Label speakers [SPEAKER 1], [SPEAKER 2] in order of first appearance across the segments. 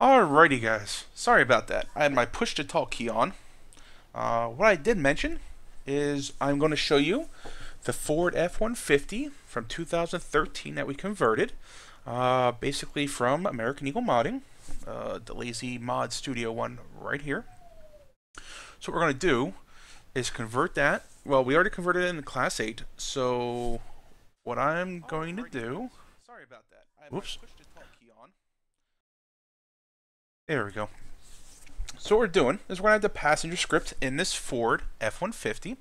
[SPEAKER 1] Alrighty guys, sorry about that. I had my push to talk key on. What I did mention is I'm going to show you the Ford F150 from 2013 that we converted, basically from American Eagle Modding, the Lazy Mod Studio one right here. So what we're going to do is convert that. Well, we already converted it in Class 8, so what I'm going to do... Sorry about that. I had my push to talk key on. There we go. So what we're doing is we're going to have the passenger script in this Ford F-150,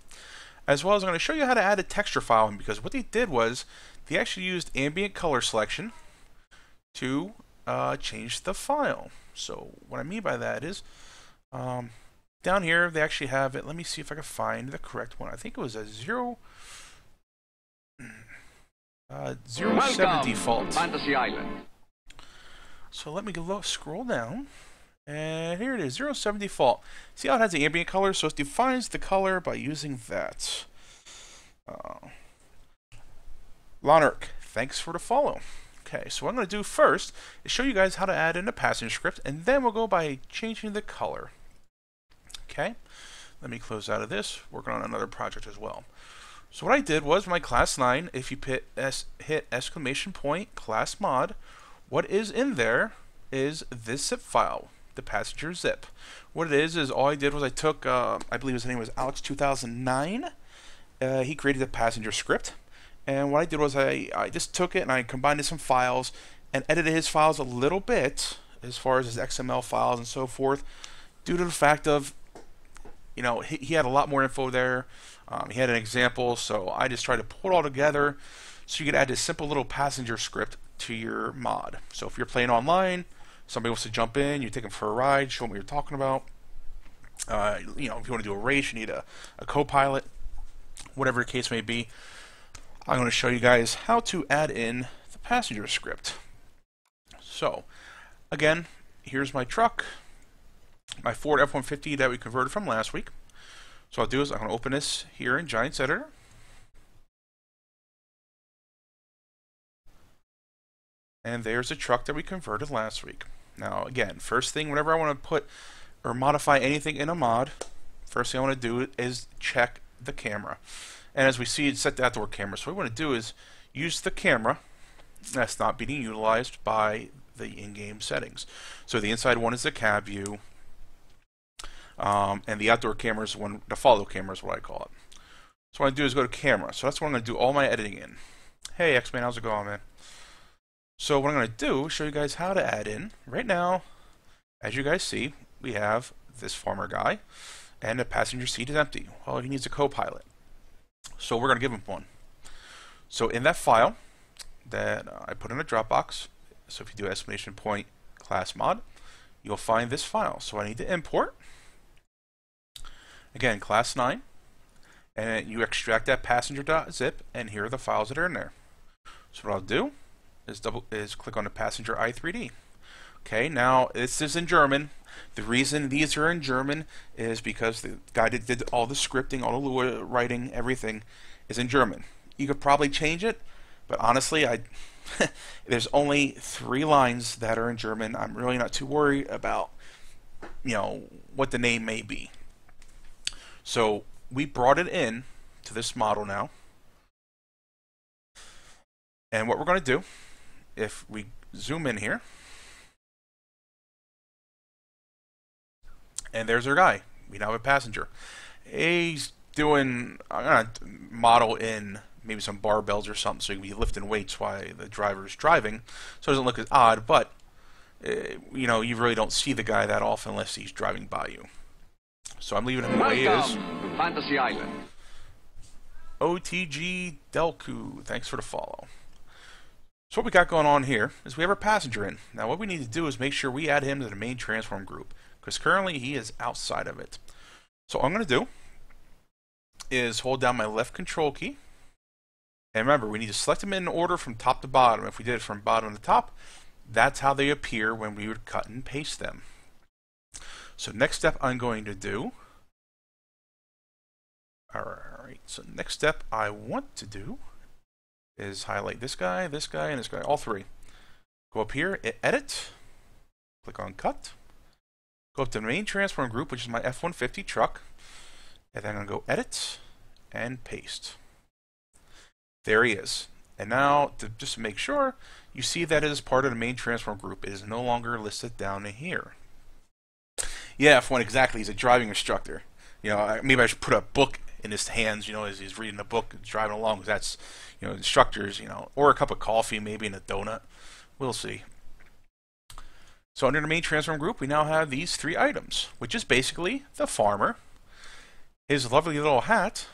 [SPEAKER 1] as well as I'm going to show you how to add a texture file in, because what they did was they actually used ambient color selection to change the file. So what I mean by that is down here they actually have it. Let me see if I can find the correct one. I think it was a 07 default.
[SPEAKER 2] Fantasy Island.
[SPEAKER 1] So let me scroll down. And here it is, 07 default. See how it has the ambient color? So it defines the color by using that. Lonark, thanks for the follow. Okay, so what I'm going to do first is show you guys how to add in a passenger script, and then we'll go by changing the color. Okay, let me close out of this, working on another project as well. So what I did was my class 9, if you hit exclamation point class mod, what is in there is this zip file, the passenger zip. What it is all I did was I took, I believe his name was Alex 2009. He created a passenger script, and what I did was I just took it and I combined it some files and edited his files a little bit as far as his XML files and so forth, due to the fact of, you know, he had a lot more info there. He had an example, so I just tried to pull it all together so you could add this simple little passenger script to your mod. So if you're playing online, somebody wants to jump in, you take them for a ride, show them what you're talking about. You know, if you want to do a race, you need a co-pilot, whatever the case may be. I'm going to show you guys how to add in the passenger script. So, again, here's my truck, my Ford F-150 that we converted from last week. So what I'll do is I'm going to open this here in Giants Editor. And there's the truck that we converted last week. Now, again, first thing, whenever I want to put or modify anything in a mod, first thing I want to do is check the camera. And as we see, it's set the outdoor camera. So what we want to do is use the camera that's not being utilized by the in-game settings. So the inside one is the cab view, and the outdoor camera is the follow camera is what I call it. So what I do is go to camera. So that's what I'm going to do all my editing in. Hey X-Man, how's it going, man? So what I'm going to do is show you guys how to add in. Right now, as you guys see, we have this farmer guy, and the passenger seat is empty. Well, he needs a co-pilot. So we're going to give him one. So in that file that I put in a Dropbox, so if you do exclamation point class mod, you'll find this file. So I need to import, again, class 9, and you extract that passenger.zip, and here are the files that are in there. So what I'll do is click on the passenger i3D. Okay, now this is in German. The reason these are in German is because the guy that did all the scripting, all the Lua writing, everything is in German. You could probably change it, but honestly, there's only 3 lines that are in German. I'm really not too worried about, you know, what the name may be. So we brought it in to this model now, and what we're going to do, if we zoom in here, and there's our guy. We now have a passenger. He's doing, I'm going to model in maybe some barbells or something so he can be lifting weights while the driver's driving, so it doesn't look as odd, but you know, you really don't see the guy that often unless he's driving by you. So I'm leaving him the way he is.
[SPEAKER 2] Welcome to Fantasy Island.
[SPEAKER 1] OTG Delku, thanks for the follow. So what we got going on here is we have our passenger in. Now what we need to do is make sure we add him to the main transform group, because currently he is outside of it. So what I'm going to do is hold down my left control key, and remember, we need to select them in order from top to bottom. If we did it from bottom to top, that's how they appear when we would cut and paste them. So next step I'm going to do, alright, so next step I want to do is highlight this guy, and this guy, all 3. Go up here, edit, Click on Cut. Go up to the main transform group, which is my F150 truck. And then I'm going to go Edit and Paste. There he is. And now, just to make sure, you see that it is part of the main transform group. It is no longer listed down here. Yeah, F1, exactly. He's a driving instructor. You know, maybe I should put a book in his hands, you know, as he's reading a book and driving along. That's, you know, instructors, you know, or a cup of coffee, maybe, and a donut. We'll see. So under the main transform group, we now have these 3 items, which is basically the farmer, his lovely little hat,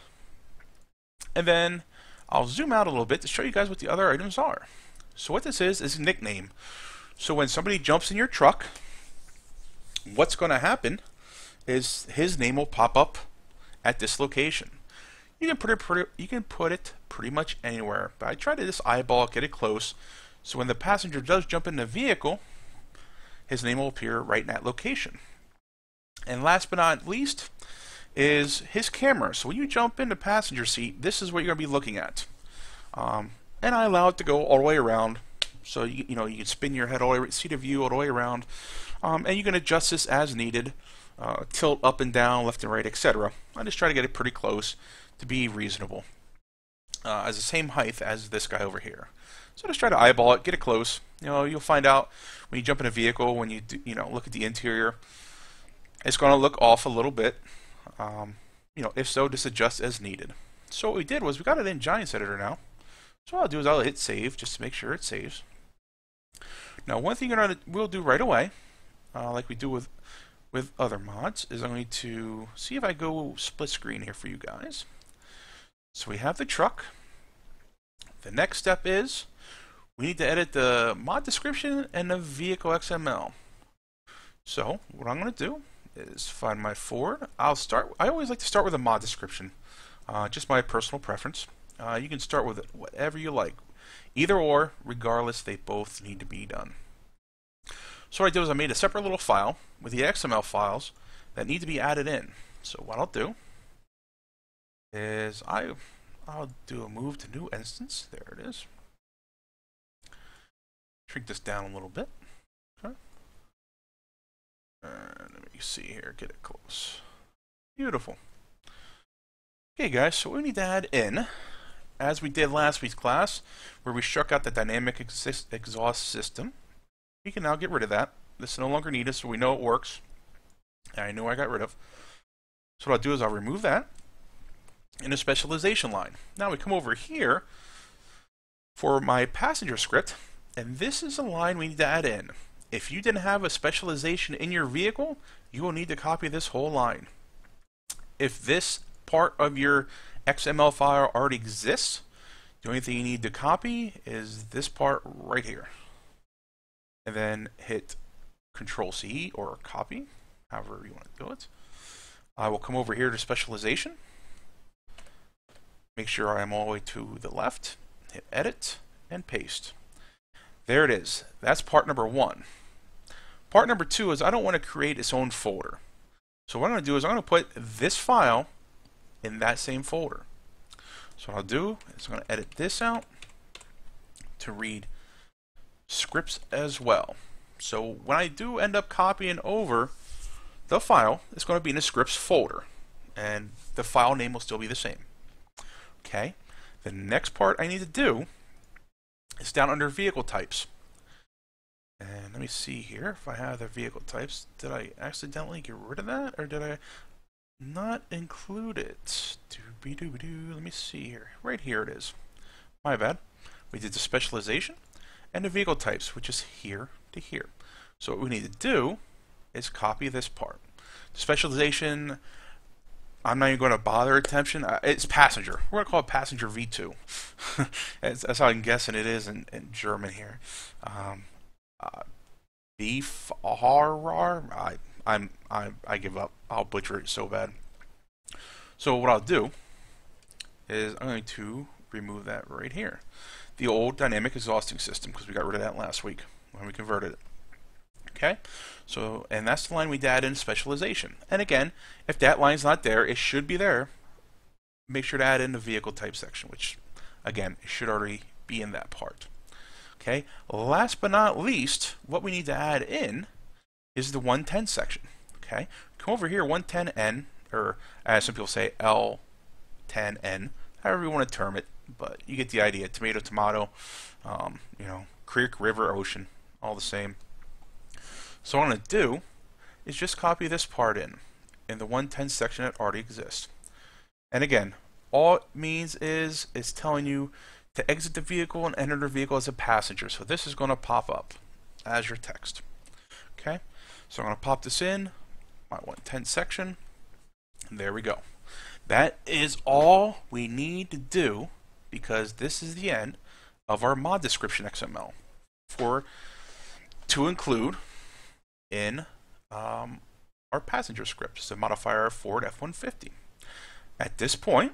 [SPEAKER 1] and then I'll zoom out a little bit to show you guys what the other items are. So what this is a nickname. So when somebody jumps in your truck, what's going to happen is his name will pop up at this location. You can put it pretty much anywhere, but I try to just eyeball it, get it close, so when the passenger does jump in the vehicle, his name will appear right in that location. And last but not least is his camera. So when you jump in the passenger seat, this is what you're going to be looking at. And I allow it to go all the way around, so you can spin your head all the way, see the view all the way around, and you can adjust this as needed, tilt up and down, left and right, etc. I just try to get it pretty close to be reasonable, as the same height as this guy over here. So just try to eyeball it, get it close. You know, you'll find out when you jump in a vehicle, when you look at the interior, it's going to look off a little bit. If so, just adjust as needed. So what we did was we got it in Giants Editor now. So what I'll do is I'll hit save just to make sure it saves. Now one thing we'll do right away, like we do with other mods, is I'm going to see if I go split screen here for you guys. So we have the truck. The next step is we need to edit the mod description and the vehicle XML. So what I'm going to do is find my Ford. I always like to start with a mod description, just my personal preference. You can start with whatever you like, either or, regardless, they both need to be done. So what I did was I made a separate little file with the XML files that need to be added in. So what I'll do is I'll do a move to new instance. There it is. Shrink this down a little bit. Okay. Let me see here. Get it close. Beautiful. Okay, guys. So what we need to add in, as we did last week's class, where we struck out the dynamic exhaust system, we can now get rid of that. This is no longer needed, so we know it works. And I know I got rid of. So what I'll do is I'll remove that in a specialization line. Now we come over here for my passenger script, and this is a line we need to add in. If you didn't have a specialization in your vehicle, you will need to copy this whole line. If this part of your XML file already exists, the only thing you need to copy is this part right here. And then hit Control-C or copy, however you want to do it. I will come over here to specialization. Make sure I'm all the way to the left. Hit Edit and Paste. There it is. That's part number 1. Part number 2 is I don't want to create its own folder. So what I'm going to do is I'm going to put this file in that same folder. So what I'll do is I'm going to edit this out to read scripts as well. So when I do end up copying over the file, it's going to be in the scripts folder, and the file name will still be the same. Okay, the next part I need to do is down under vehicle types. And let me see here if I have the vehicle types. Did I accidentally get rid of that, or did I not include it? Let me see here. Right here it is. My bad. We did the specialization and the vehicle types, which is here to here. So what we need to do is copy this part. The specialization, I'm not even going to bother attention. It's passenger. We're going to call it passenger V2. That's how I'm guessing it is in German here. Beef I give up. I'll butcher it so bad. So what I'll do is I'm going to remove that right here. The old dynamic exhausting system, because we got rid of that last week when we converted it. Okay, so, and that's the line we add in specialization. And again, if that line's not there, it should be there. Make sure to add in the vehicle type section, which again, it should already be in that part. Okay, last but not least, what we need to add in is the 110 section. Okay, come over here, 110N, or as some people say, L10N, however you want to term it, but you get the idea. Tomato, tomato, creek, river, ocean, all the same. So what I'm going to do is just copy this part in the 110 section that already exists. And again, all it means is it's telling you to exit the vehicle and enter the vehicle as a passenger. So this is going to pop up as your text. Okay, so I'm going to pop this in my 110 section, and there we go. That is all we need to do, because this is the end of our mod description XML to include in our passenger script. So modify our Ford F-150. At this point,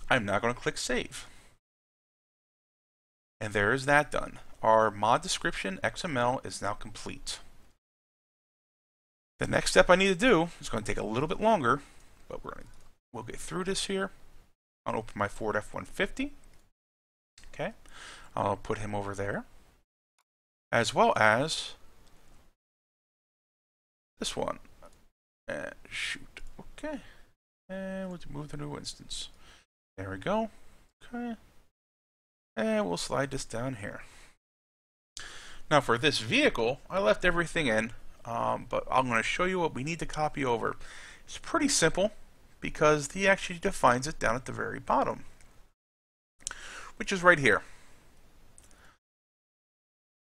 [SPEAKER 1] I'm now going to click Save. And there is that done. Our mod description XML is now complete. The next step I need to do is going to take a little bit longer, but we'll get through this here. I'll open my Ford F-150. Okay, I'll put him over there, as well as this one. Shoot. Okay, and we'll move the new instance. There we go. Okay, and we'll slide this down here. Now for this vehicle, I left everything in, but I'm going to show you what we need to copy over. It's pretty simple, because he actually defines it down at the very bottom, which is right here.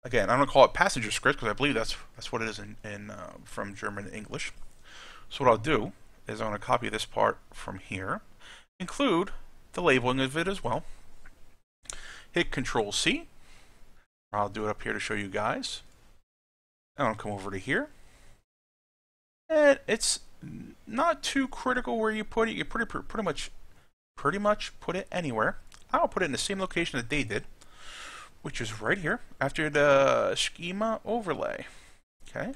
[SPEAKER 1] Again, I'm going to call it passenger script because I believe that's what it is from German to English. So what I'll do is I'm going to copy this part from here, include the labeling of it as well. Hit Control C. I'll do it up here to show you guys. And I'll come over to here. And it's not too critical where you put it. You pretty much put it anywhere. I'll put it in the same location that they did, which is right here after the schema overlay. Okay,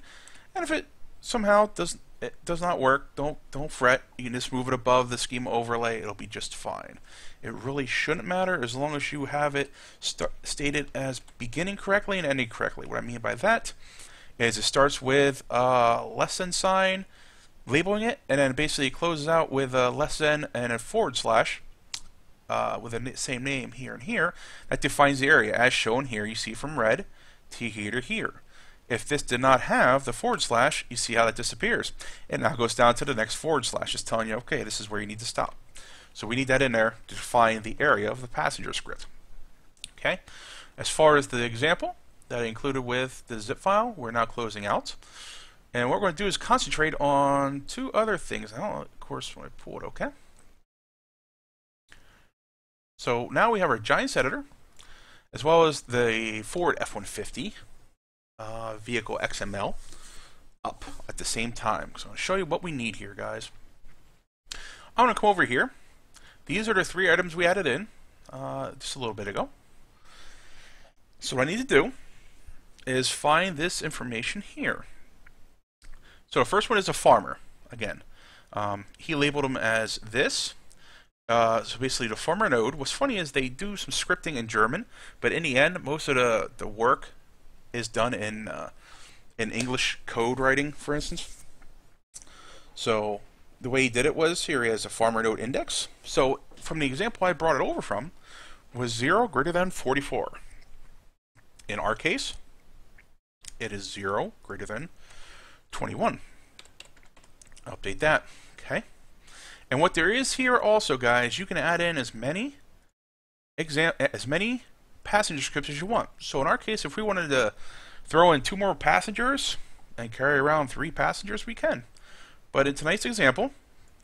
[SPEAKER 1] and if it somehow does not work, don't fret. You can just move it above the schema overlay. It'll be just fine. It really shouldn't matter as long as you have it stated as beginning correctly and ending correctly. What I mean by that is it starts with a less than sign, labeling it, and then basically closes out with a less than and a forward slash with the same name here and here. That defines the area as shown here. You see from red to here to here. If this did not have the forward slash, you see how that disappears. It now goes down to the next forward slash, just telling you, okay, this is where you need to stop. So we need that in there to define the area of the passenger script. Okay. As far as the example that I included with the zip file, we're now closing out. And what we're going to do is concentrate on two other things. Now, of course, when I pull it, okay. So now we have our Giants editor, as well as the Ford F-150 vehicle XML up at the same time. So I'm going to show you what we need here, guys. I'm going to come over here. These are the three items we added in just a little bit ago. So what I need to do is find this information here. So the first one is a farmer. Again, he labeled them as this. So basically the farmer node. What's funny is they do some scripting in German, but in the end, most of the work is done in English code writing, for instance. So the way he did it was, here he has a farmer node index. So from the example I brought it over from, was 0 greater than 44. In our case, it is 0 greater than 21. Update that. Okay. And what there is here also, guys, you can add in as many passenger scripts as you want. So in our case, if we wanted to throw in 2 more passengers and carry around 3 passengers, we can. But in tonight's example,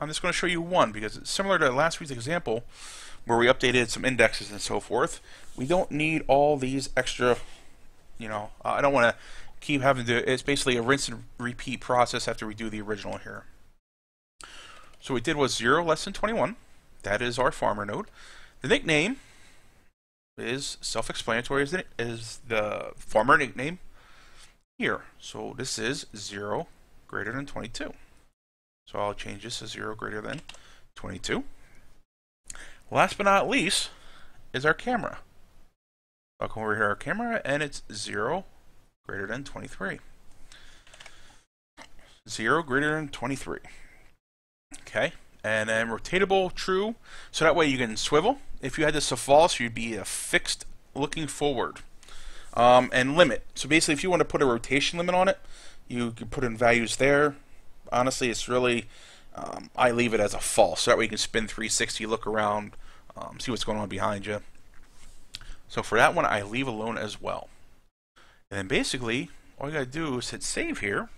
[SPEAKER 1] I'm just going to show you one because it's similar to last week's example where we updated some indexes and so forth. We don't need all these extra, I don't want to keep having to, it's basically a rinse and repeat process after we do the original here. So we did was 0 less than 21. That is our farmer node. The nickname is self-explanatory as the farmer nickname here. So this is 0 greater than 22. So I'll change this to 0 greater than 22. Last but not least is our camera. I'll come over here, our camera, and it's 0 greater than 23. 0 greater than 23. Okay, and then rotatable, true. So that way you can swivel. If you had this to false, you'd be a fixed looking forward. And limit. So basically, if you want to put a rotation limit on it, you can put in values there. Honestly, it's really, I leave it as a false. So that way you can spin 360, look around, see what's going on behind you. So for that one, I leave alone as well. And then basically, all you got to do is hit save here.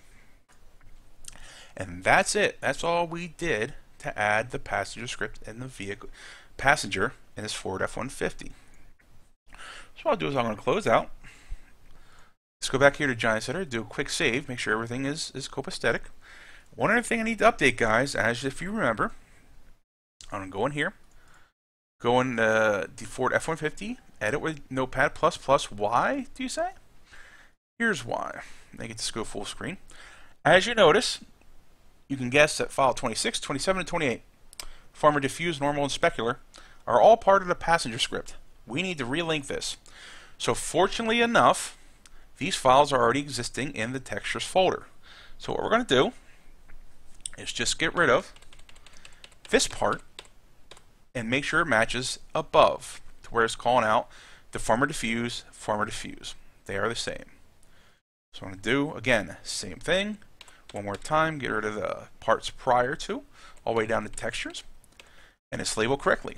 [SPEAKER 1] And that's it. That's all we did to add the passenger script in the vehicle, passenger in this Ford F-150. So what I'll do is I'm going to close out. Let's go back here to Giant Center, do a quick save, make sure everything is copacetic. One other thing I need to update, guys, as if you remember, I'm going to go in here, go in the Ford F-150, edit with Notepad++. Why, do you say? Here's why. Make it to go full screen. As you notice, you can guess that file 26, 27, and 28, Farmer Diffuse, Normal, and Specular, are all part of the passenger script. We need to relink this. So fortunately enough, these files are already existing in the textures folder. So what we're going to do is just get rid of this part and make sure it matches above to where it's calling out the Farmer Diffuse, Farmer Diffuse. They are the same. So I'm going to do, again, same thing. One more time, get rid of the parts prior to, all the way down to textures, and it's labeled correctly.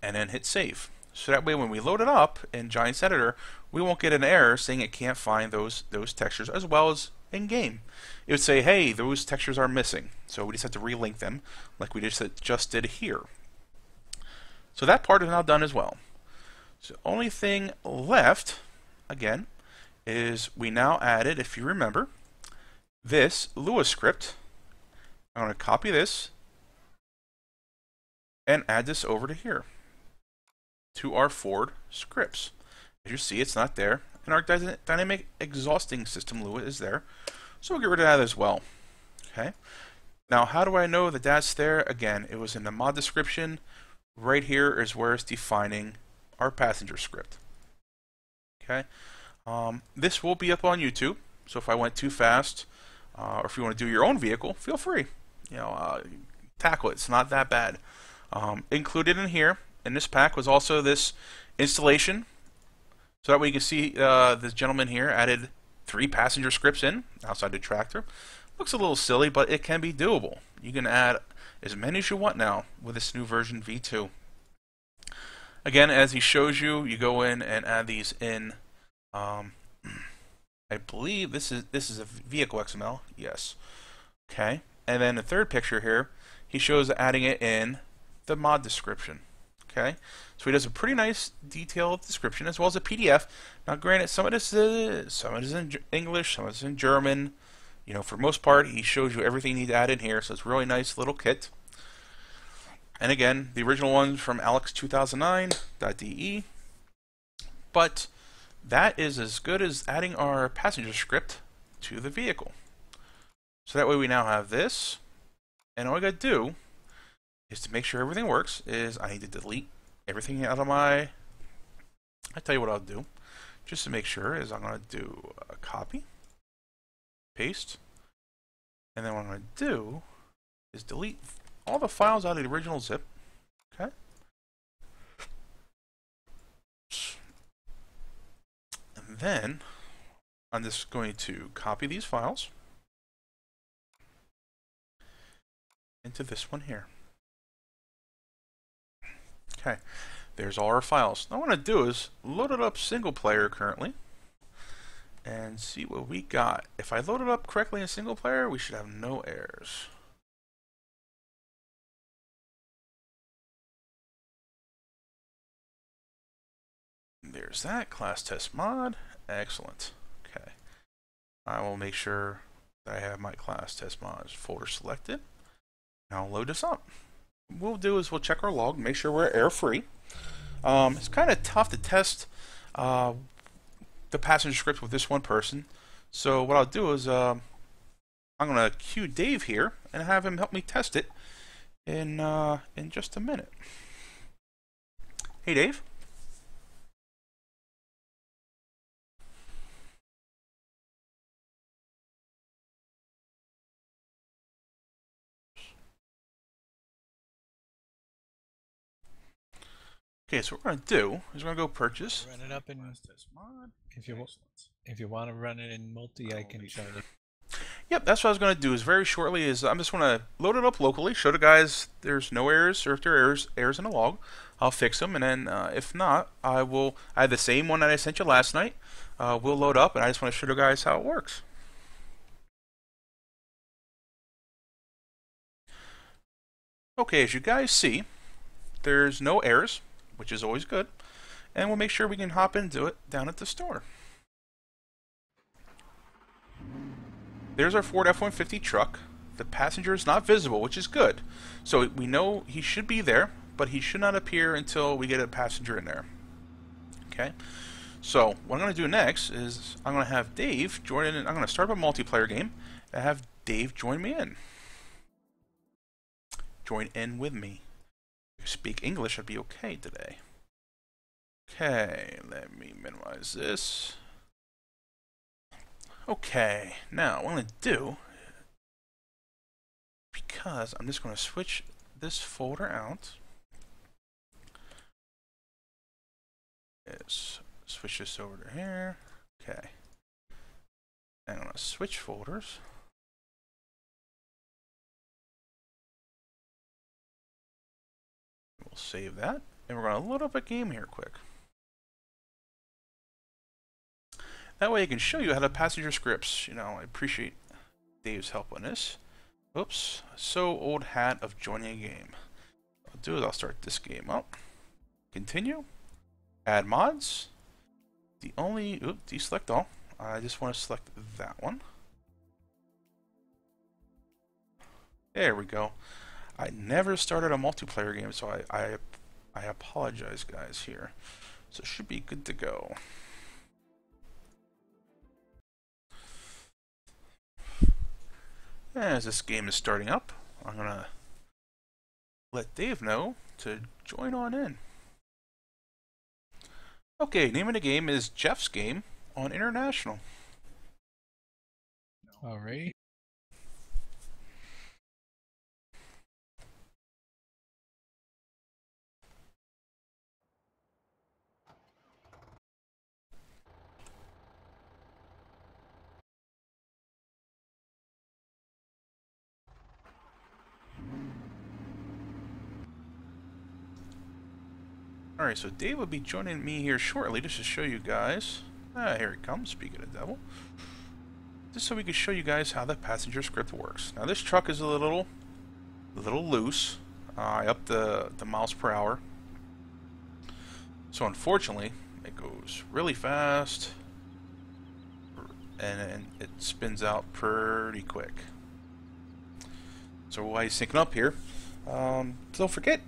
[SPEAKER 1] And then hit save. So that way when we load it up in Giant's Editor, we won't get an error saying it can't find those textures as well as in-game. It would say, hey, those textures are missing. So we just have to relink them like we just did here. So that part is now done as well. So the only thing left, again, is we now added, if you remember, this Lua script. I'm going to copy this and add this over to here to our Ford scripts. As you see, it's not there, and our dynamic exhausting system Lua is there, so we'll get rid of that as well. Okay. Now, how do I know that that's there? Again, it was in the mod description. Right here is where it's defining our passenger script. Okay. This will be up on YouTube, so if I went too fast, or if you want to do your own vehicle, feel free. You know, tackle it. It's not that bad. Included in here, in this pack, was also this installation. So that way you can see this gentleman here added 3 passenger scripts in outside the tractor. Looks a little silly, but it can be doable. You can add as many as you want now with this new version V2. Again, as he shows you, you go in and add these in. I believe this is a vehicle XML. Yes. Okay. And then the third picture here, he shows adding it in the mod description. Okay. So he does a pretty nice detailed description as well as a PDF. Now, granted, some of this is in English, some of it's in German. You know, for most part, he shows you everything you need to add in here. So it's a really nice little kit. And again, the original one's from alex2009.de. But that is as good as adding our passenger script to the vehicle. So that way we now have this, and all I gotta do is to make sure everything works is I need to delete everything out of I tell you what I'll do, just to make sure is I'm gonna do a copy, paste, and then what I'm gonna do is delete all the files out of the original zip. Okay. And then I'm just going to copy these files into this one here. Okay, there's all our files. Now what I want to do is load it up single player currently and see what we got. If I load it up correctly in single player, we should have no errors. There's that class test mod. Excellent. Okay. I will make sure that I have my class test mods folder selected. Now I'll load this up. What we'll do is we'll check our log, make sure we're error free. It's kind of tough to test the passenger script with this one person. So what I'll do is I'm going to cue Dave here and have him help me test it in just a minute. Hey, Dave. Okay, so what we're gonna do is we're gonna go purchase.
[SPEAKER 3] Run it up in. If you want to run it in multi, I can show you.
[SPEAKER 1] Yep, that's what I was gonna do. Is very shortly is I'm just gonna load it up locally, show the guys there's no errors, or if there are errors in the log, I'll fix them, and then if not, I have the same one that I sent you last night. We'll load up, and I just want to show the guys how it works. Okay, as you guys see, there's no errors, which is always good, and we'll make sure we can hop into it down at the store. There's our Ford F-150 truck. The passenger is not visible, which is good. So we know he should be there, but he should not appear until we get a passenger in there. Okay? So what I'm going to do next is I'm going to have Dave join in. I'm going to start up a multiplayer game and have Dave join me in. Join in with me. If you speak English, I'd be okay today. Okay, let me minimize this. Okay, now what I'm going to do, because I'm just going to switch this folder out, is switch this over to here. Okay, and I'm going to switch folders. We'll save that, and we're going to load up a game here quick. That way I can show you how to passenger scripts. You know, I appreciate Dave's help on this. Oops, so old hat of joining a game. What I'll do is I'll start this game up. Continue. Add mods. Deselect all. I just want to select that one. There we go. I never started a multiplayer game, so I apologize, guys, here. So it should be good to go. As this game is starting up, I'm going to let Dave know to join on in. Okay, name of the game is Jeff's Game on International.
[SPEAKER 3] Alrighty.
[SPEAKER 1] Alright, so Dave will be joining me here shortly just to show you guys. Here he comes, speaking of devil. Just so we can show you guys how the passenger script works. Now this truck is a little loose. I upped the miles per hour. So unfortunately, it goes really fast. And it spins out pretty quick. So while he's syncing up here, don't forget,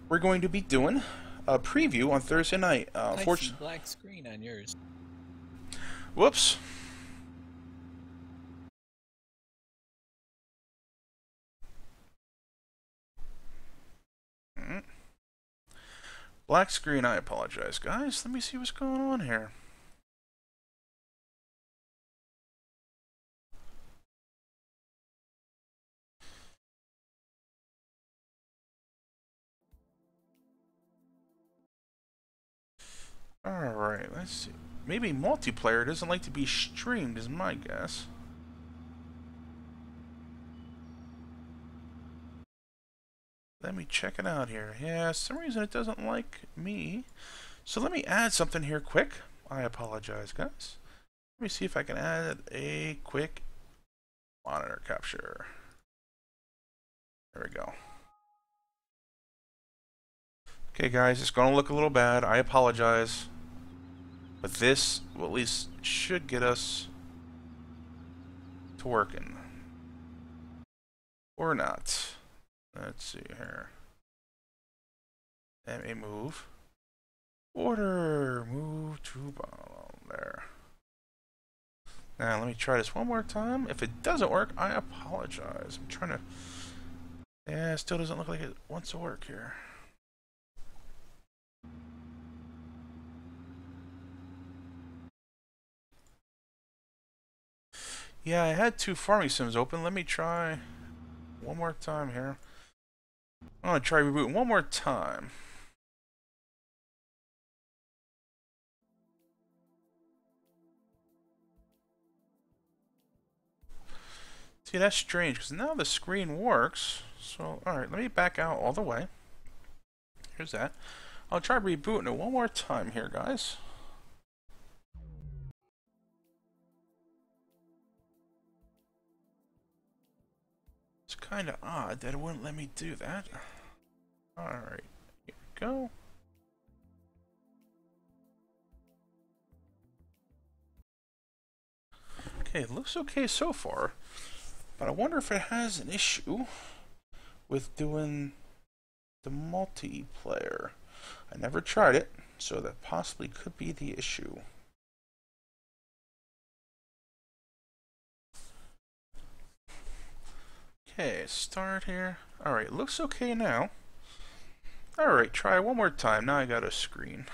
[SPEAKER 1] we're going to be doing a preview on Thursday night.
[SPEAKER 3] I see black screen on yours.
[SPEAKER 1] Whoops. Black screen, I apologize, guys. Let me see what's going on here. Alright, let's see. Maybe multiplayer doesn't like to be streamed, is my guess. Let me check it out here. Yeah, for some reason it doesn't like me. So let me add something here quick. I apologize, guys. Let me see if I can add a quick monitor capture. There we go. Okay, guys, it's going to look a little bad. I apologize. But this, well, at least should get us to working. Or not. Let's see here. And a move. Order. Move to bottom. There. Now, let me try this one more time. If it doesn't work, I apologize. I'm trying to... Yeah, it still doesn't look like it wants to work here. Yeah, I had two farming sims open. Let me try one more time here. I'm going to try rebooting one more time. See, that's strange, because now the screen works. So, alright, let me back out all the way. Here's that. I'll try rebooting it one more time here, guys. It's kind of odd that it wouldn't let me do that. Alright, here we go. Okay, it looks okay so far. But I wonder if it has an issue with doing the multiplayer. I never tried it, so that possibly could be the issue. Okay, start here. Alright, looks okay now. Alright, try one more time. Now I got a screen.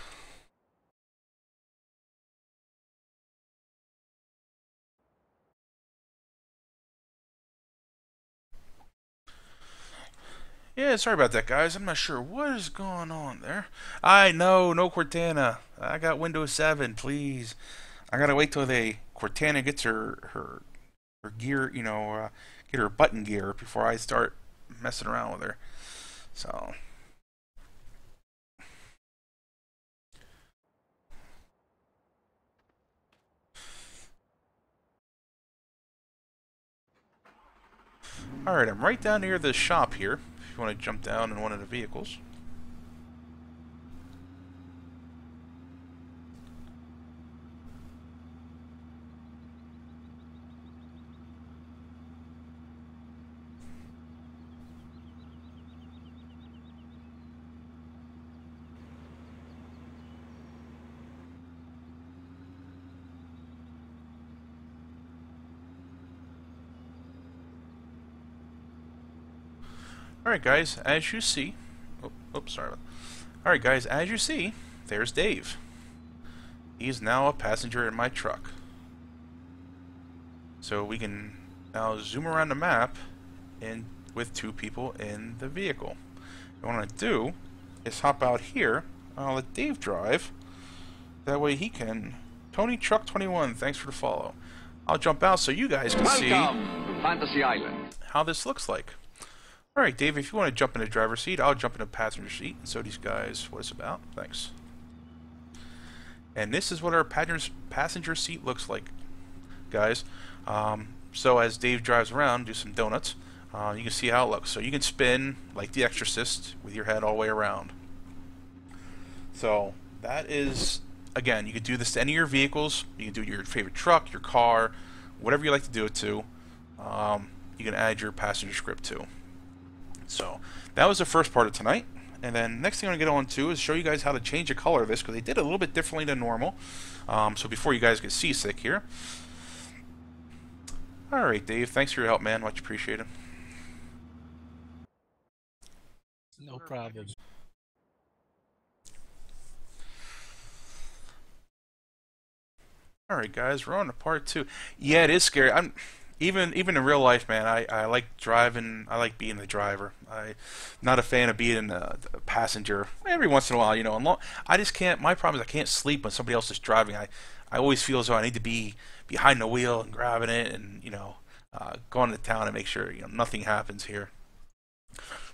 [SPEAKER 1] Yeah, sorry about that, guys. I'm not sure what is going on there. I know, no Cortana. I got Windows 7, please. I gotta wait till Cortana gets her gear, get her button gear before I start messing around with her. So, alright, I'm right down near the shop here. If you want to jump down in one of the vehicles. Alright guys, as you see, oops, sorry. Alright guys, as you see, there's Dave. He's now a passenger in my truck. So we can now zoom around the map and with two people in the vehicle. What I want to do is hop out here. I'll let Dave drive. That way he can. Tony Truck 21, thanks for the follow. I'll jump out so you guys can see
[SPEAKER 2] Welcome to Fantasy Island.
[SPEAKER 1] how this looks like. Alright, Dave, if you want to jump in the driver's seat, I'll jump in the passenger seat and show these guys what it's about. Thanks. And this is what our passenger seat looks like, guys. So as Dave drives around, do some donuts, you can see how it looks. So you can spin like The Exorcist with your head all the way around. So that is, again, you can do this to any of your vehicles. You can do your favorite truck, your car, whatever you like to do it to. You can add your passenger script to. So that was the first part of tonight. And then next thing I'm going to get on to is show you guys how to change the color of this, because they did it a little bit differently than normal. So before you guys get seasick here. Alright, Dave, thanks for your help, man. Much appreciated.
[SPEAKER 3] No problem.
[SPEAKER 1] Alright, guys, we're on to part 2. Yeah, it is scary. Even in real life, man, I like driving. I like being the driver. I'm not a fan of being the passenger. Every once in a while, I just can't. My problem is I can't sleep when somebody else is driving. I always feel as though I need to be behind the wheel and grabbing it, and going to town and make sure nothing happens here.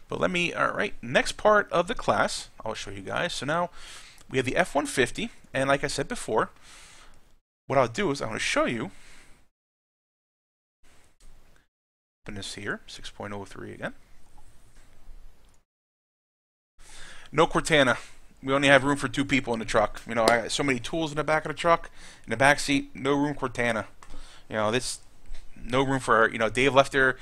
[SPEAKER 1] But all right, next part of the class, I'll show you guys. So now we have the F150, and like I said before, what I'll do is I'm going to show you. Open this here, 6.03 again. No Cortana. We only have room for 2 people in the truck. I got so many tools in the back of the truck. In the back seat, no room Cortana. This no room for her. Dave left her.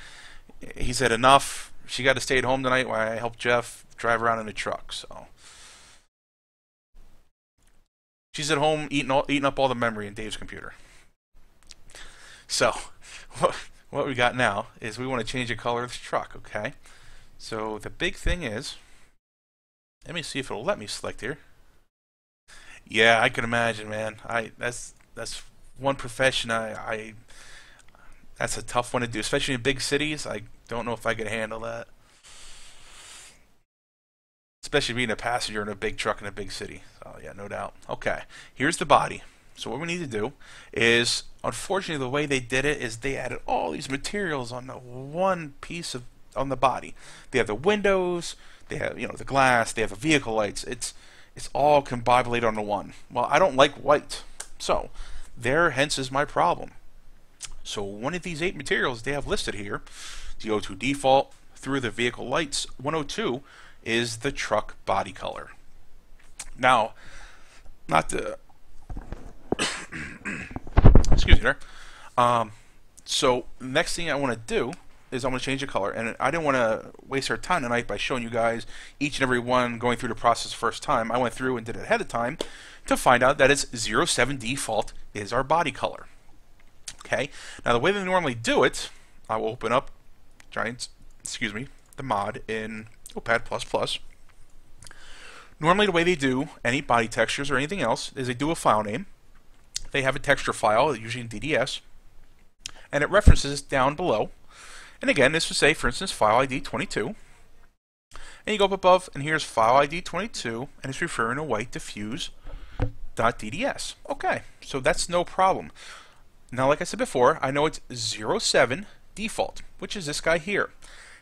[SPEAKER 1] He said enough. She got to stay at home tonight while I helped Jeff drive around in the truck. So she's at home eating up all the memory in Dave's computer. So what we got now is we want to change the color of the truck, okay? So the big thing is, let me see if it'll let me select here. Yeah, I can imagine, man. That's one profession that's a tough one to do, especially in big cities. I don't know if I could handle that. especially being a passenger in a big truck in a big city. Oh yeah, no doubt. Okay, here's the body. So what we need to do is, unfortunately, the way they did it is they added all these materials on the one piece of on the body. They have the windows, they have the glass, they have the vehicle lights. It's all combobulated onto one. Well, I don't like white, so hence is my problem. So one of these 8 materials they have listed here, the O2 default through the vehicle lights 102 is the truck body color. Now, not the excuse me there. So next thing I want to do is I'm going to change the color, and I didn't want to waste our time tonight by showing you guys each and every one going through the process first time. I went through and did it ahead of time to find out that it's 07 default is our body color. Okay, now the way they normally do it, I will open up the mod in Notepad++. Normally the way they do any body textures or anything else is they do a file name. They have a texture file, usually in DDS, and it references down below. And again, this would say, for instance, file ID 22. And you go up above, and here's file ID 22, and it's referring to white diffuse.dds. Okay, so that's no problem. Now, like I said before, I know it's 07 default, which is this guy here.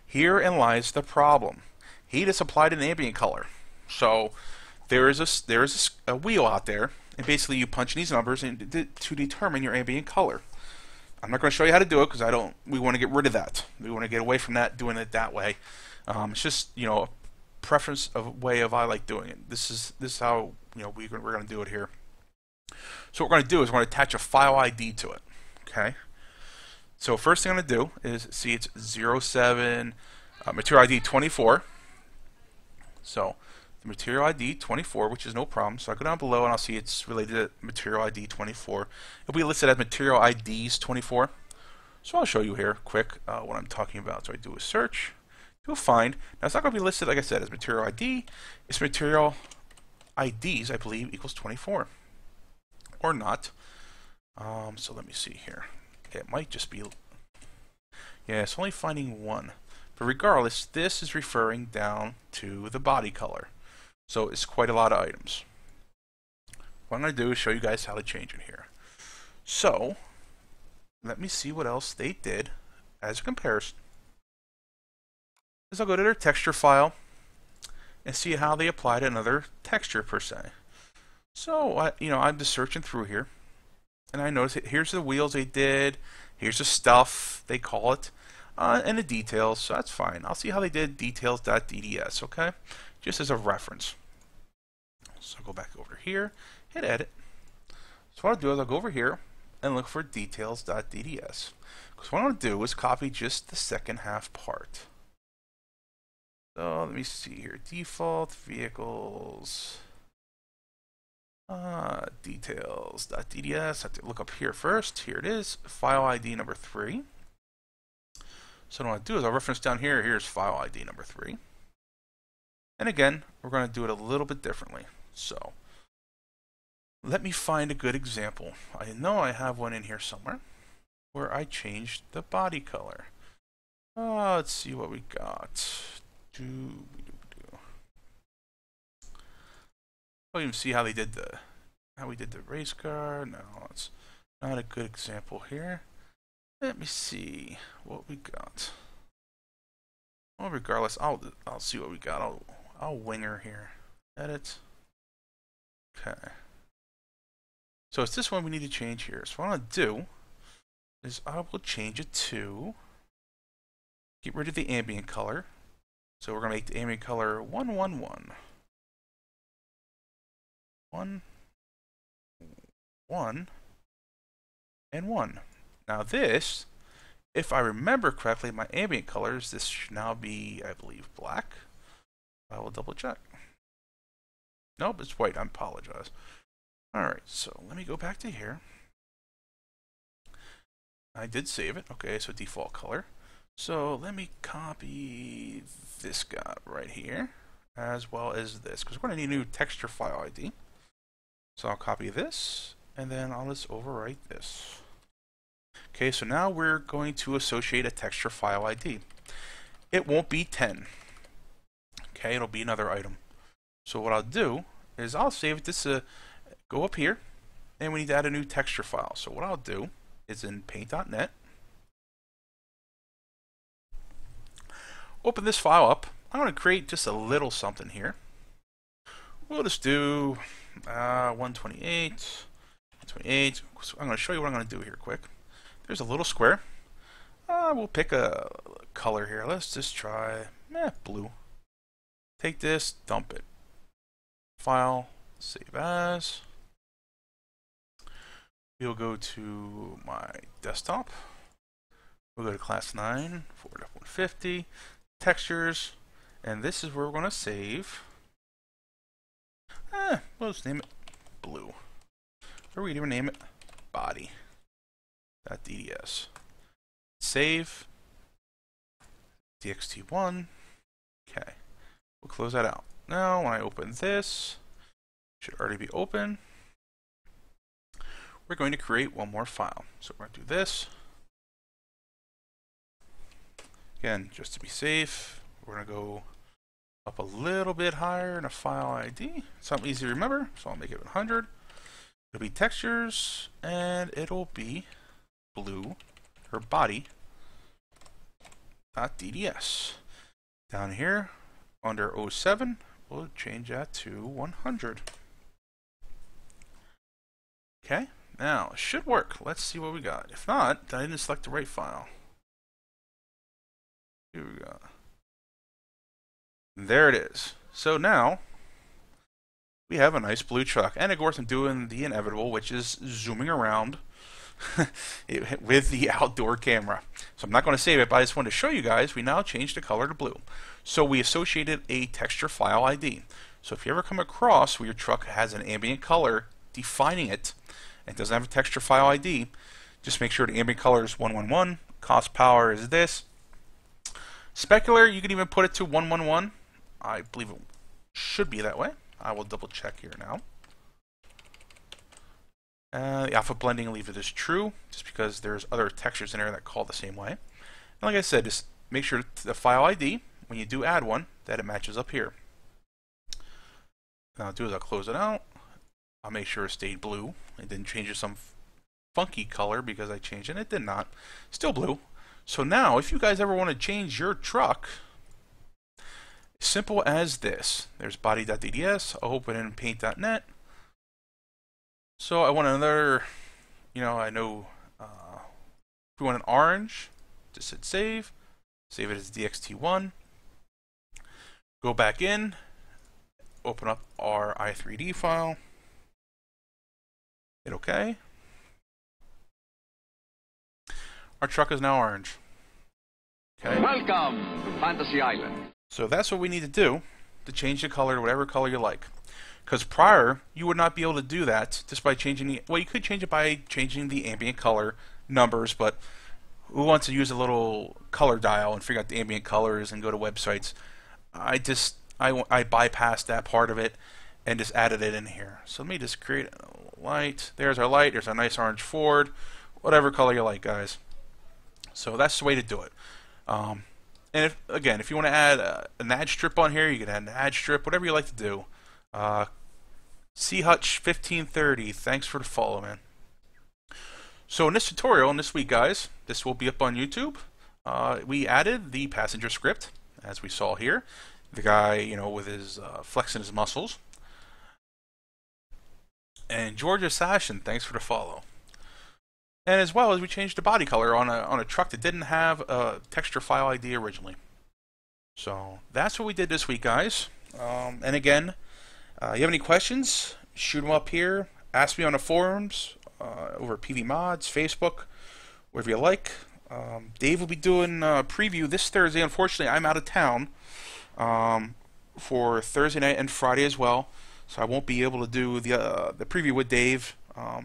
[SPEAKER 1] Herein lies the problem. He just applied an ambient color. So there is a wheel out there, and basically you punch in these numbers to determine your ambient color. I'm not going to show you how to do it because we want to get rid of that. We want to get away from that, doing it that way. It's just a preference of way of I like doing it. This is how we're going to do it here. So what we're going to do is we're going to attach a file ID to it. Okay. So first thing I'm going to do is see it's 07 material ID 24. So the material ID 24, which is no problem. So I go down below and I'll see it's related to material ID 24. It'll be listed as material IDs 24. So I'll show you here quick what I'm talking about. So I do a search, do a find. Now it's not going to be listed, like I said, as material ID. It's material IDs, I believe, equals 24. Or not. So let me see here. It might just be... Yeah, it's only finding one. But regardless, this is referring down to the body color. So it's quite a lot of items. What I'm going to do is show you guys how to change it here. So, let me see what else they did as a comparison. I'll go to their texture file and see how they applied another texture per se. So, I'm just searching through here, and I notice here's the wheels they did, here's the stuff they call it, and the details, so that's fine. I'll see how they did details.dds, okay? Just as a reference. So I'll go back over here, hit edit. So what I'll do is I'll go over here and look for details.dds. Because what I want to do is copy just the second half part. So let me see here. Default vehicles. Details.dds. I have to look up here first. Here it is. File ID number 3. So what I want to do is I'll reference down here. Here's file ID number 3. And again, we're going to do it a little bit differently. So let me find a good example. I know I have one in here somewhere where I changed the body color. Let's see what we got. Oh, you can see how we did the race car. No, it's not a good example here. Let me see what we got. Well, regardless, I'll see what we got. I'll winger here. Edit. Okay. So it's this one we need to change here. So what I'll do is I will change it to get rid of the ambient color. So we're going to make the ambient color 111. 1, 1, and 1. Now this, if I remember correctly, my ambient colors, this should now be, I believe, black. I will double check. Nope, it's white. I apologize. Alright, so let me go back to here. I did save it. Okay, so default color. So let me copy this guy right here, as well as this, because we're going to need a new texture file ID. So I'll copy this, and then I'll just overwrite this. Okay, so now we're going to associate a texture file ID. It won't be 10. Okay, it'll be another item. So what I'll do is I'll save this, go up here, and we need to add a new texture file. So what I'll do is in paint.net, open this file up. I'm going to create just a little something here. We'll just do 128, 128. So I'm going to show you what I'm going to do here quick. There's a little square. We'll pick a color here. Let's just try blue. Take this, dump it. File, save as. We'll go to my desktop. We'll go to class 9, Ford F150, textures, and this is where we're going to save. We'll just name it blue. Or we can even name it body.dds. Save. DXT1. Okay. We'll close that out. Now, when I open this, it should already be open. We're going to create one more file. So we're going to do this. Again, just to be safe, we're going to go up a little bit higher in a file ID. Something easy to remember, so I'll make it 100. It'll be textures, and it'll be blue, or body.dds. Down here, under 07, we'll change that to 100. Okay, now it should work. Let's see what we got. If not, then I didn't select the right file. Here we go. There it is. So now we have a nice blue truck, and of course I'm doing the inevitable, which is zooming around with the outdoor camera. So I'm not going to save it, but I just wanted to show you guys we now changed the color to blue. So we associated a texture file ID. So if you ever come across where your truck has an ambient color defining it and doesn't have a texture file ID, just make sure the ambient color is 111, cost power is this. Specular, you can even put it to 111. I believe it should be that way. I will double check here now. The alpha blending, leave it as true, just because there's other textures in there that call the same way. And like I said, just make sure the file ID, when you do add one, that it matches up here. What I'll do is I'll close it out. I'll make sure it stayed blue. It didn't change to some funky color because I changed it. It did not. Still blue. So now, if you guys ever want to change your truck, simple as this. There's body.dds. I'll open in paint.net. So I want another, I know if we want an orange, just hit save. Save it as DXT1. Go back in. Open up our i3D file. Hit OK. Our truck is now orange. Okay.
[SPEAKER 2] Welcome to Fantasy Island.
[SPEAKER 1] So that's what we need to do to change the color to whatever color you like. Because prior, you would not be able to do that just by changing the... Well, you could change it by changing the ambient color numbers, but who wants to use a little color dial and figure out the ambient colors and go to websites? I bypassed that part of it and just added it in here. So let me just create a light. There's our light. There's our nice orange Ford. Whatever color you like, guys. So that's the way to do it. And if you want to add an ad strip on here, you can add an ad strip, whatever you like to do. Hutch1530, thanks for the follow, man. So in this tutorial, in this week, guys, this will be up on YouTube. We added the passenger script, as we saw here. The guy, with his flexing his muscles. And Georgia Sashin, thanks for the follow. And as well as we changed the body color on a truck that didn't have a texture file ID originally. So that's what we did this week, guys. And again, you have any questions, shoot them up here. Ask me on the forums, over PV Mods, Facebook, wherever you like. Dave will be doing a preview this Thursday. Unfortunately, I'm out of town for Thursday night and Friday as well. So I won't be able to do the preview with Dave.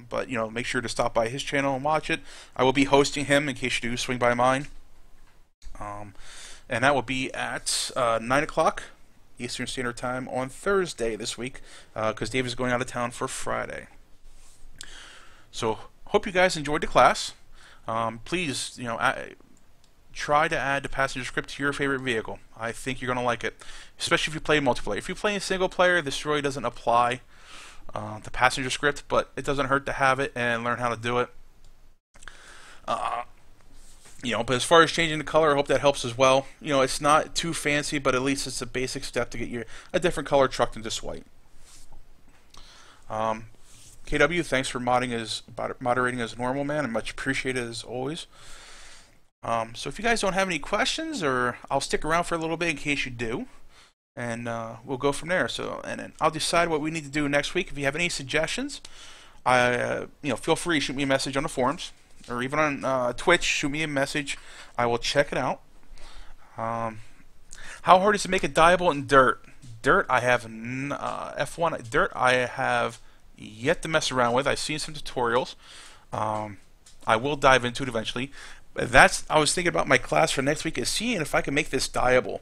[SPEAKER 1] But make sure to stop by his channel and watch it. I will be hosting him in case you do swing by mine. And that will be at 9 o'clock Eastern Standard Time on Thursday this week, because Dave is going out of town for Friday. So hope you guys enjoyed the class. Please, try to add the passenger script to your favorite vehicle. I think you're going to like it, especially if you play multiplayer. If you play in single player, this really doesn't apply the passenger script, but it doesn't hurt to have it and learn how to do it. But as far as changing the color, I hope that helps as well. It's not too fancy, but at least it's a basic step to get a different color truck than just white. KW, thanks for moderating as normal, man. I much appreciated as always. So if you guys don't have any questions, or I'll stick around for a little bit in case you do, and we'll go from there. And then I'll decide what we need to do next week. If you have any suggestions, feel free to shoot me a message on the forums, or even on Twitch. Shoot me a message. I will check it out. How hard is it to make it dyeable in dirt? Dirt, I have F1. Dirt, I have yet to mess around with. I've seen some tutorials. I will dive into it eventually. I was thinking about my class for next week is seeing if I can make this dyeable.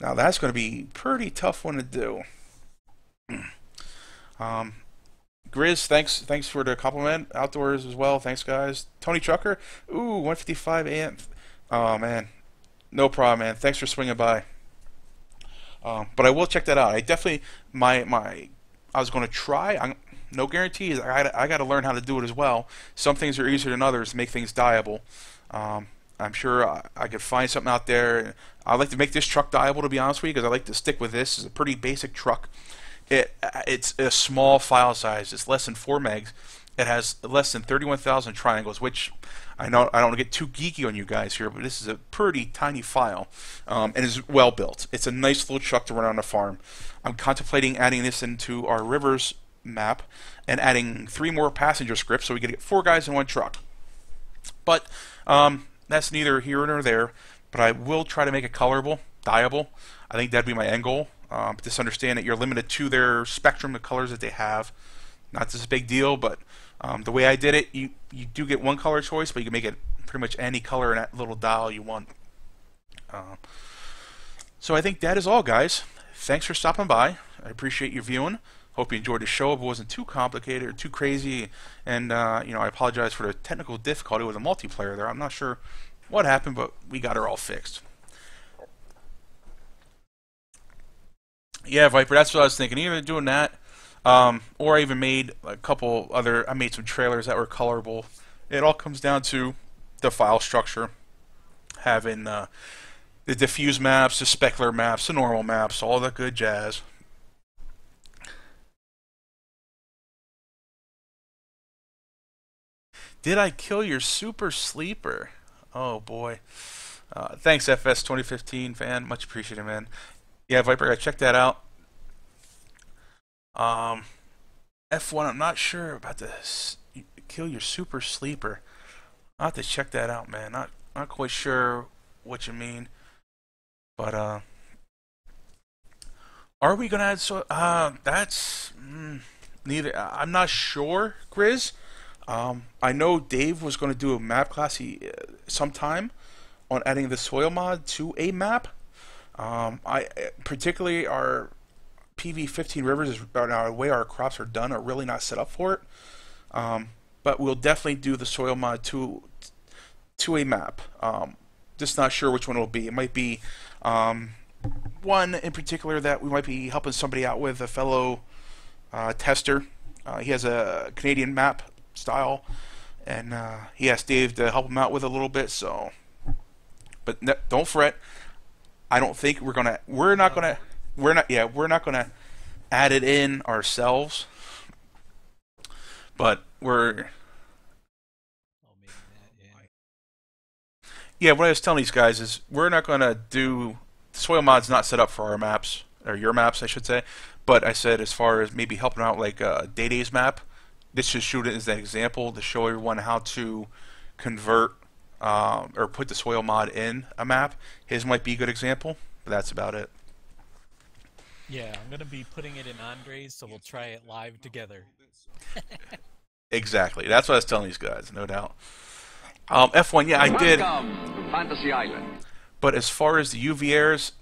[SPEAKER 1] Now that's going to be a pretty tough one to do. Grizz, thanks for the compliment. Outdoors as well. Thanks, guys. Tony Trucker, 155 AM. Oh man, no problem, man. Thanks for swinging by. But I will check that out. I definitely I was going to try. No guarantees. I got to learn how to do it as well. Some things are easier than others to make things dyeable. I'm sure I could find something out there. I'd like to make this truck dyeable, to be honest with you, because I like to stick with this. It's a pretty basic truck. It's a small file size. It's less than 4 megs. It has less than 31,000 triangles, which I know I don't want to get too geeky on you guys here, but this is a pretty tiny file, and is well built. It's a nice little truck to run on the farm. I'm contemplating adding this into our rivers map and adding 3 more passenger scripts so we can get 4 guys in 1 truck. But that's neither here nor there. But I will try to make it colorable, dyeable. I think that'd be my end goal. Just understand that you're limited to their spectrum of colors that they have. Not just a big deal, but the way I did it, you do get 1 color choice, but you can make it pretty much any color in that little dial you want. So I think that is all, guys. Thanks for stopping by. I appreciate your viewing. Hope you enjoyed the show. If it wasn't too complicated or too crazy, and I apologize for the technical difficulty with the multiplayer there. I'm not sure what happened, but we got her all fixed. Yeah, Viper, that's what I was thinking. Either doing that, or I even made a couple other. I made some trailers that were colorable. It all comes down to the file structure, having the diffuse maps, the specular maps, the normal maps, all the good jazz. Did I kill your super sleeper? Oh boy. Thanks, FS 2015 fan. Much appreciated, man. Yeah, Viper, I checked that out. F1, I'm not sure about this. Kill your super sleeper. I'll have to check that out, man. Not quite sure what you mean. But are we gonna add that's neither. I'm not sure, Grizz. I know Dave was going to do a map class sometime on adding the soil mod to a map. I particularly our PV15 rivers is the way our crops are done are really not set up for it. But we'll definitely do the soil mod to a map. Just not sure which one it'll be. It might be one in particular that we might be helping somebody out with, a fellow tester. He has a Canadian map style, and he asked Dave to help him out with a little bit. So, but don't fret. I don't think we're not gonna add it in ourselves. But yeah, what I was telling these guys is we're not gonna do soil mod's not set up for our maps, or your maps, I should say. But I said as far as maybe helping out like Day-Day's map. This just shoot it as an example to show everyone how to convert or put the soil mod in a map. His might be a good example, but that's about it.
[SPEAKER 3] Yeah, I'm going to be putting it in Andre's, so we'll try it live together.
[SPEAKER 1] Exactly. That's what I was telling these guys, no doubt. F1, yeah, I did.
[SPEAKER 2] Welcome to Fantasy Island.
[SPEAKER 1] But as far as the UV airs,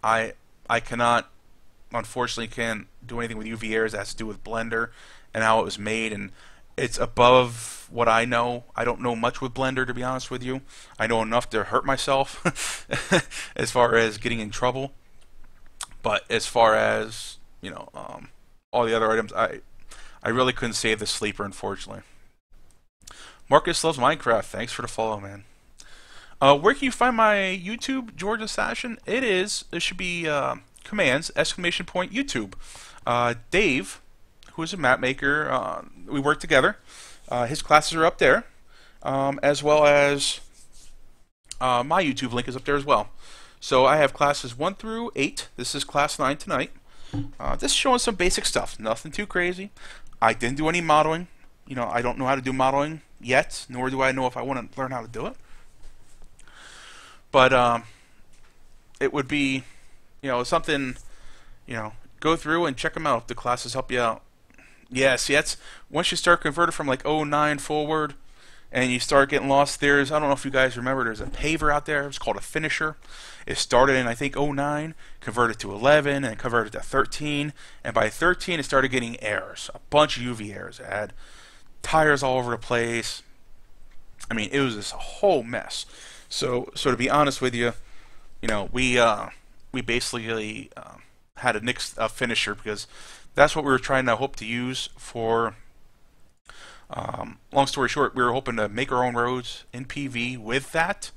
[SPEAKER 1] I cannot, unfortunately, can't do anything with UV airs. That has to do with Blender and how it was made, and it's above what I know. I don't know much with Blender, to be honest with you. I know enough to hurt myself as far as getting in trouble. But as far as, all the other items, I really couldn't save the sleeper, unfortunately. Marcus loves Minecraft. Thanks for the follow, man. Where can you find my YouTube, George Assassin? It should be commands, exclamation point, YouTube. Dave, who is a map maker, we work together. His classes are up there, as well as my YouTube link is up there as well. So I have classes 1 through 8. This is class 9 tonight. This is showing some basic stuff, nothing too crazy. I didn't do any modeling. I don't know how to do modeling yet, nor do I know if I want to learn how to do it. But it would be, something, go through and check them out if the classes help you out. Yeah, see, that's once you start converting from like '09 forward, and you start getting lost. I don't know if you guys remember, there's a paver out there. It's called a finisher. It started in, I think, '09, converted to 11, and converted to 13. And by 13, it started getting errors, a bunch of UV errors. It had tires all over the place. I mean, it was this whole mess. So to be honest with you, we basically had a nix finisher because that's what we were trying to hope to use for. Long story short, we were hoping to make our own roads in PV with that.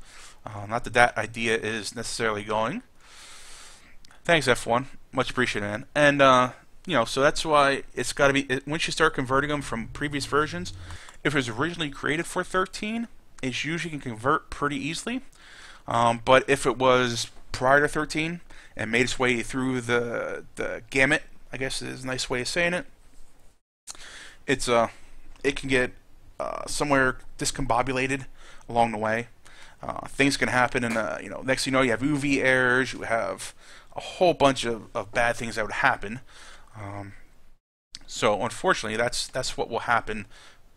[SPEAKER 1] Not that idea is necessarily going. Thanks, F1. Much appreciated, man. And, so that's why it's got to be, once you start converting them from previous versions, if it was originally created for 13, it usually can convert pretty easily. But if it was prior to 13 and made its way through the gamut, I guess is a nice way of saying it, it can get somewhere discombobulated along the way. Things can happen, and next thing you know, you have UV errors, you have a whole bunch of bad things that would happen. So unfortunately, that's what will happen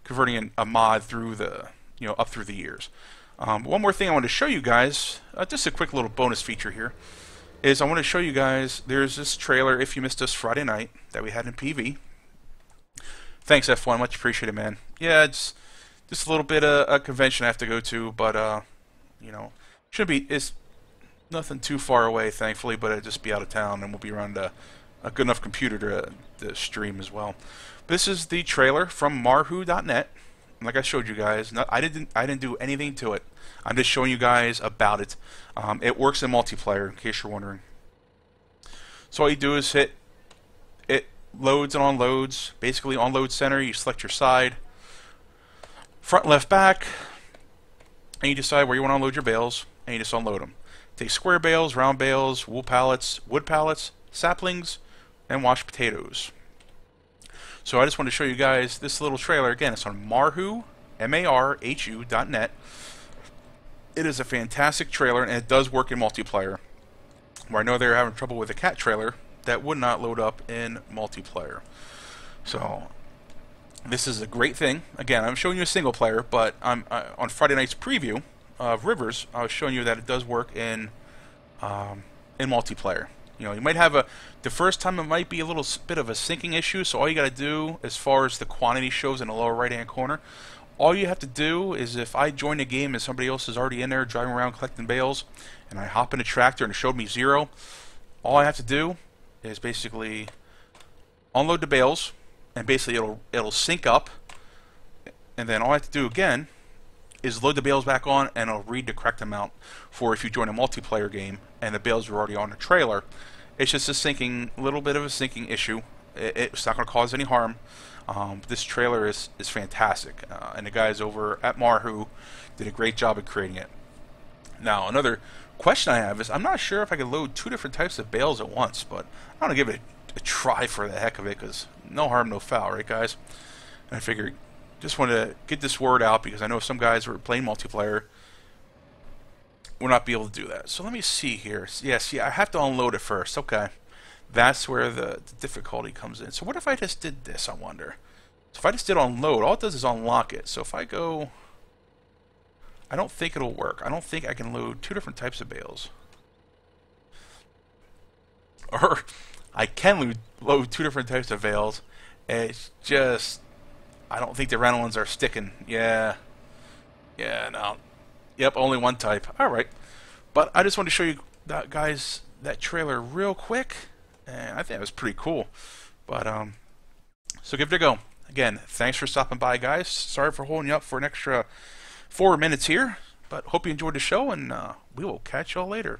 [SPEAKER 1] converting a mod through up through the years. One more thing I want to show you guys, just a quick little bonus feature here, is I want to show you guys, there's this trailer, if you missed us Friday night, that we had in PV. Thanks, F1, much appreciated, man. Yeah, it's just a little bit of a convention I have to go to, but, it's nothing too far away, thankfully, but I'll just be out of town, and we'll be around a good enough computer to stream as well. This is the trailer from marhu.net. Like I showed you guys, I didn't do anything to it. I'm just showing you guys about it. It works in multiplayer, in case you're wondering. So all you do is it loads and unloads. Basically, on load center, you select your side, front, left, back, and you decide where you want to unload your bales, and you just unload them. Take square bales, round bales, wool pallets, wood pallets, saplings, and washed potatoes. So I just want to show you guys this little trailer. Again, it's on marhu, marhu.net. It is a fantastic trailer, and it does work in multiplayer. Where I know they're having trouble with a cat trailer that would not load up in multiplayer. So this is a great thing. Again, I'm showing you a single player, but on Friday night's preview of Rivers, I was showing you that it does work in multiplayer. You might have the first time it might be a little bit of a syncing issue, so all you got to do, as far as the quantity shows in the lower right-hand corner, all you have to do is if I join a game and somebody else is already in there driving around collecting bales, and I hop in a tractor and it showed me 0, all I have to do is basically unload the bales, and basically it'll sync up, and then all I have to do again is load the bales back on, and it'll read the correct amount for if you join a multiplayer game and the bales are already on the trailer. It's just a little bit of a syncing issue. It's not going to cause any harm. This trailer is fantastic, and the guys over at Marhu did a great job of creating it. Now, another question I have is, I'm not sure if I can load 2 different types of bales at once, but I'm going to give it a try for the heck of it, because no harm, no foul, right, guys? And I figured, just wanted to get this word out, because I know some guys who are playing multiplayer will not be able to do that. So let me see here. Yeah, see, I have to unload it first. Okay. That's where the difficulty comes in. So what if I just did this, I wonder? So if I just did unload, all it does is unlock it. So if I go... I don't think it'll work. I don't think I can load 2 different types of bales. Or I can load 2 different types of bales. It's just... I don't think the round ones are sticking. Yeah. Yeah, no. Yep, only one type. Alright. But I just wanted to show you, that, guys, that trailer real quick. And I think it was pretty cool. But, so give it a go. Again, thanks for stopping by, guys. Sorry for holding you up for an extra 4 minutes here. But hope you enjoyed the show, and we will catch y'all later.